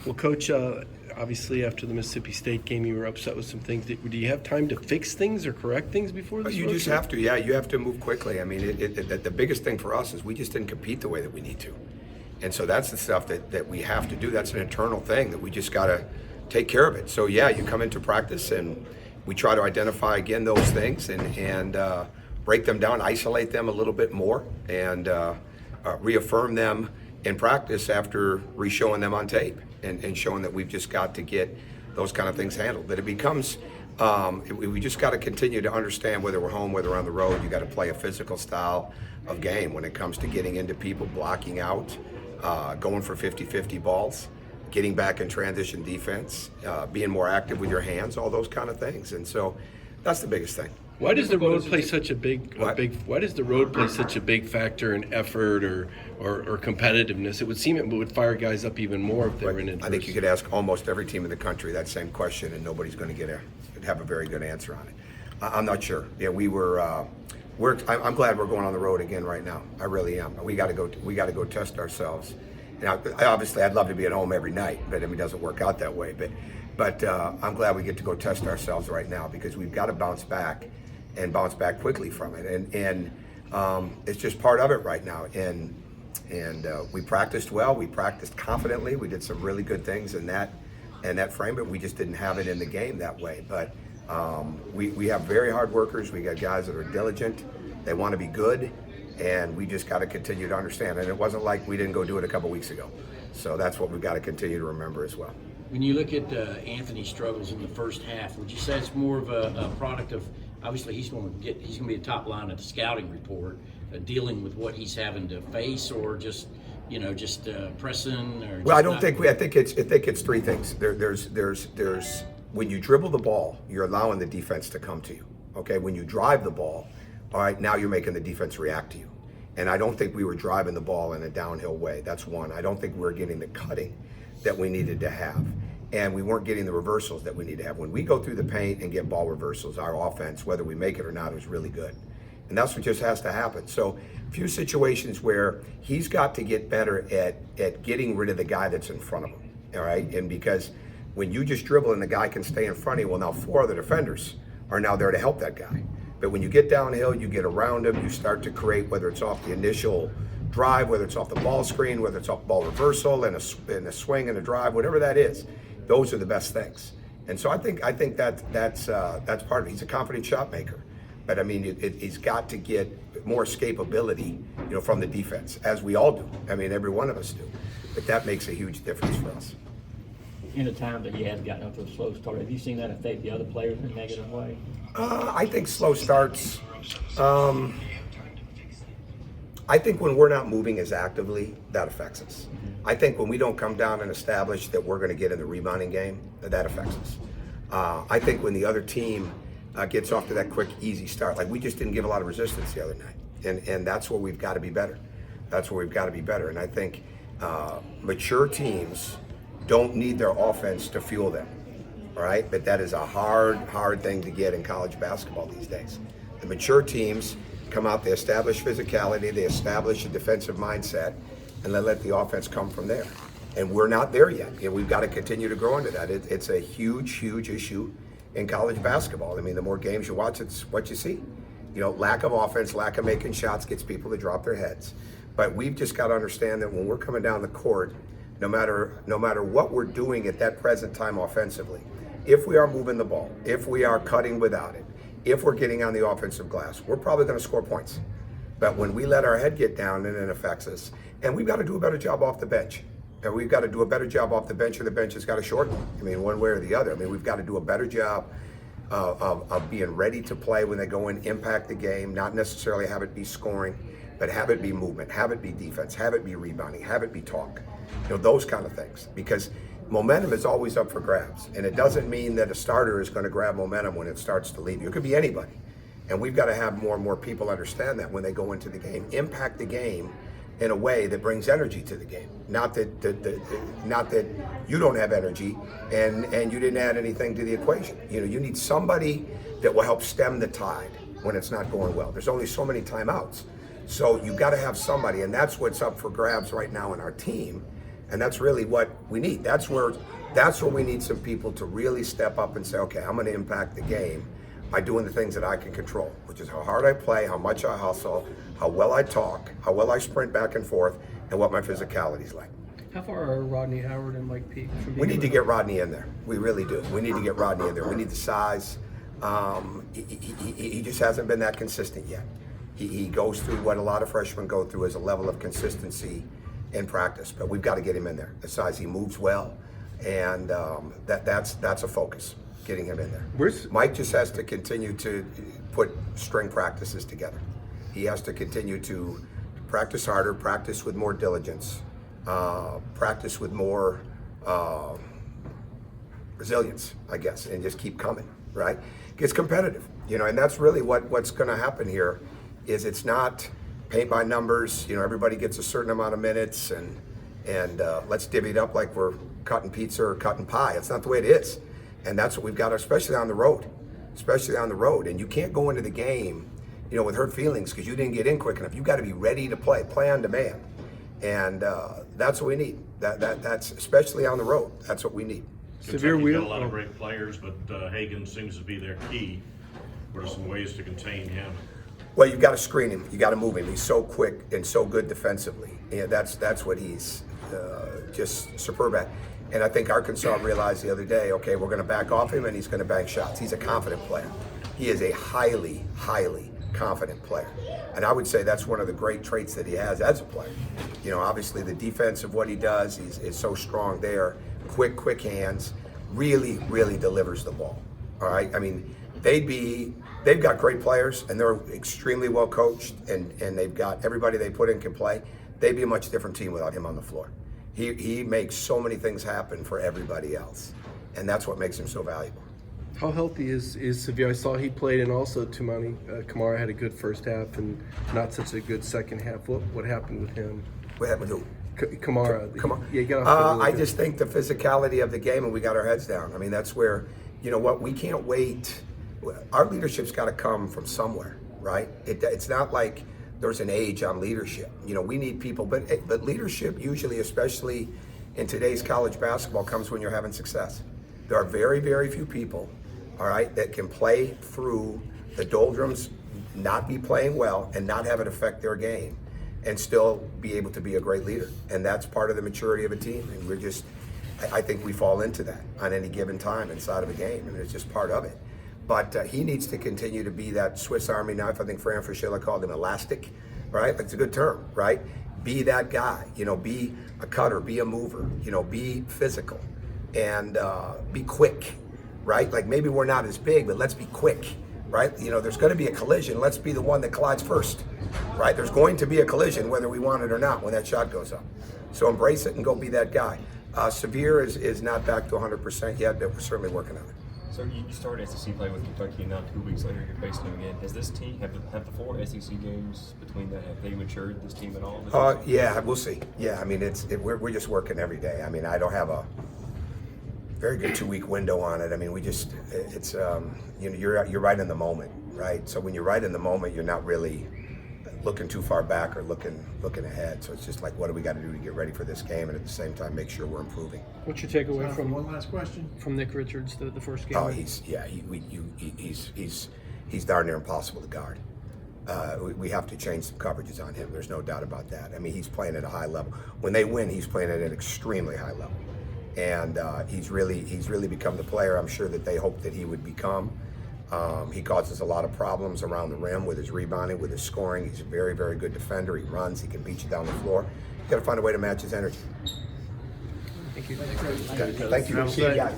Well, Coach, obviously after the Mississippi State game, you were upset with some things. Do you have time to fix things or correct things before this? You road just trip? have to, yeah. You have to move quickly. I mean, the biggest thing for us is we just didn't compete the way that we need to, and so that's the stuff that we have to do. That's an internal thing that we just got to take care of it. So yeah, you come into practice and we try to identify again those things and break them down, isolate them a little bit more, and reaffirm them in practice after re-showing them on tape and showing that we've just got to get those kind of things handled. That it becomes, we just got to continue to understand whether we're home, whether we're on the road, you got to play a physical style of game when it comes to getting into people, blocking out, going for 50-50 balls, getting back in transition defense, being more active with your hands, all those kind of things. And so that's the biggest thing. Why does the road play such a big? Why does the road play such a big factor in effort or competitiveness? It would seem it would fire guys up even more if they were in adversity. I think you could ask almost every team in the country that same question, and nobody's going to have a very good answer on it. I'm not sure. Yeah, I'm glad we're going on the road again right now. I really am. We got to go test ourselves. Now, obviously, I'd love to be at home every night, but it doesn't work out that way. But I'm glad we get to go test ourselves right now because we've got to bounce back and bounce back quickly from it. And it's just part of it right now. And we practiced well. We practiced confidently. We did some really good things in that frame, but we just didn't have it in the game that way. But we have very hard workers. We got guys that are diligent. They want to be good. And we just got to continue to understand. And it wasn't like we didn't go do it a couple weeks ago. So that's what we've got to continue to remember as well. When you look at Anthony's struggles in the first half, would you say it's more of a product of, obviously he's going to be the top line of the scouting report, dealing with what he's having to face, or just pressing? Or well, I think it's three things. There's when you dribble the ball, you're allowing the defense to come to you. Okay, when you drive the ball, all right, now you're making the defense react to you. And I don't think we were driving the ball in a downhill way. That's one. I don't think we were getting the cutting that we needed to have. And we weren't getting the reversals that we need to have. When we go through the paint and get ball reversals, our offense, whether we make it or not, is really good. And that's what just has to happen. So a few situations where he's got to get better at getting rid of the guy that's in front of him, all right? And because when you just dribble and the guy can stay in front of you, well, now four other defenders are now there to help that guy. But when you get downhill, you get around him, you start to create, whether it's off the initial drive, whether it's off the ball screen, whether it's off ball reversal and a swing and a drive, whatever that is, those are the best things. And so I think that's part of it. He's a confident shot maker, but I mean, he's got to get more escapability, from the defense, as we all do. I mean, every one of us do. But that makes a huge difference for us. In a time that he has gotten up to a slow start, have you seen that affect the other players in a negative way? I think slow starts. I think when we're not moving as actively, that affects us. I think when we don't come down and establish that we're going to get in the rebounding game, that affects us. I think when the other team gets off to that quick, easy start, like we just didn't give a lot of resistance the other night, and that's where we've got to be better. That's where we've got to be better. And I think mature teams don't need their offense to fuel them, all right? But that is a hard thing to get in college basketball these days. The mature teams come out, they establish physicality, they establish a defensive mindset, and they let the offense come from there. And we're not there yet. We've got to continue to grow into that. It's a huge issue in college basketball. I mean, the more games you watch, it's what you see. Lack of offense, lack of making shots gets people to drop their heads. But we've just got to understand that when we're coming down the court, no matter what we're doing at that present time offensively, if we are moving the ball, if we are cutting without it, if we're getting on the offensive glass, we're probably going to score points. But when we let our head get down, then it affects us. And we've got to do a better job off the bench. And we've got to do a better job off the bench, or the bench has got to shorten. I mean, one way or the other. I mean, we've got to do a better job of being ready to play when they go in, impact the game, not necessarily have it be scoring, but have it be movement, have it be defense, have it be rebounding, have it be talk. Those kind of things. Because momentum is always up for grabs. And it doesn't mean that a starter is going to grab momentum when it starts to leave you. It could be anybody. And we've got to have more and more people understand that when they go into the game. Impact the game in a way that brings energy to the game. Not that you don't have energy and you didn't add anything to the equation. You need somebody that will help stem the tide when it's not going well. There's only so many timeouts. So you've got to have somebody, and that's what's up for grabs right now in our team. And that's really what we need. That's where we need some people to really step up and say, okay, I'm going to impact the game by doing the things that I can control, which is how hard I play, how much I hustle, how well I talk, how well I sprint back and forth, and what my physicality is like. How far are Rodney Howard and Mike Peake from being We need to able get Rodney in there. We really do. We need to get Rodney in there. We need the size. He just hasn't been that consistent yet. He goes through what a lot of freshmen go through as a level of consistency in practice, but we've got to get him in there. The size, he moves well, and that's a focus, getting him in there. Mike just has to continue to put string practices together. He has to continue to practice harder, practice with more diligence, practice with more resilience, I guess, and just keep coming, right? Gets competitive, and that's really what's going to happen here. Is it's not paint by numbers. Everybody gets a certain amount of minutes, and let's divvy it up like we're cutting pizza or cutting pie. It's not the way it is, and that's what we've got, especially on the road. And you can't go into the game, with hurt feelings because you didn't get in quick enough. You got to be ready to play on demand, and that's what we need. That's especially on the road. That's what we need. severe Kentucky's wheel? got a lot of great players, but Hagan seems to be their key. What are some ways to contain him? Well, you've got to screen him. You got to move him. He's so quick and so good defensively. That's what he's just superb at. And I think Arkansas realized the other day, okay, we're going to back off him and he's going to bank shots. He's a confident player. He is a highly, highly confident player. And I would say that's one of the great traits that he has as a player. Obviously the defense of what he does is so strong there. Quick hands, really, really delivers the ball. All right. I mean, they've got great players and they're extremely well coached and they've got everybody they put in can play. They'd be a much different team without him on the floor. He makes so many things happen for everybody else, and that's what makes him so valuable. How healthy is Severe? I saw he played, and also Tumani Kamara had a good first half and not such a good second half. What happened with him? What happened with who? Kamara. Kamara. Yeah, he got off to a I really just think the physicality of the game, and we got our heads down. I mean, that's where, we can't wait. Our leadership's got to come from somewhere, right? It's not like there's an age on leadership. We need people, but leadership usually, especially in today's college basketball, comes when you're having success. There are very, very few people, all right, that can play through the doldrums, not be playing well, and not have it affect their game, and still be able to be a great leader. And that's part of the maturity of a team. And I think we fall into that on any given time inside of a game, and it's just part of it. But he needs to continue to be that Swiss Army knife. I think Fran Fraschilla called him elastic, right? That's a good term, right? Be that guy, be a cutter, be a mover, be physical, and be quick, right? Like maybe we're not as big, but let's be quick, right? There's going to be a collision. Let's be the one that collides first, right? There's going to be a collision whether we want it or not when that shot goes up. So embrace it and go be that guy. Severe is not back to 100% yet, but we're certainly working on it. So you started SEC play with Kentucky, and now 2 weeks later you're facing them again. Has this team, have the 4 SEC games between that, have they matured this team at all? Yeah, we'll see. Yeah, I mean, we're just working every day. I mean, I don't have a very good 2-week window on it. I mean, you're right in the moment, right? So when you're right in the moment, you're not really looking too far back or looking ahead. So it's just like, what do we got to do to get ready for this game, and at the same time make sure we're improving. What's your takeaway Time for from one last question? from Nick Richards, the first game? Oh, he's darn near impossible to guard. We have to change some coverages on him. There's no doubt about that. I mean, he's playing at a high level. When they win, he's playing at an extremely high level, and he's really become the player I'm sure that they hoped that he would become. He causes a lot of problems around the rim with his rebounding, with his scoring. He's a very, very good defender. He runs. He can beat you down the floor. You got to find a way to match his energy. Thank you. Thank you. See you guys.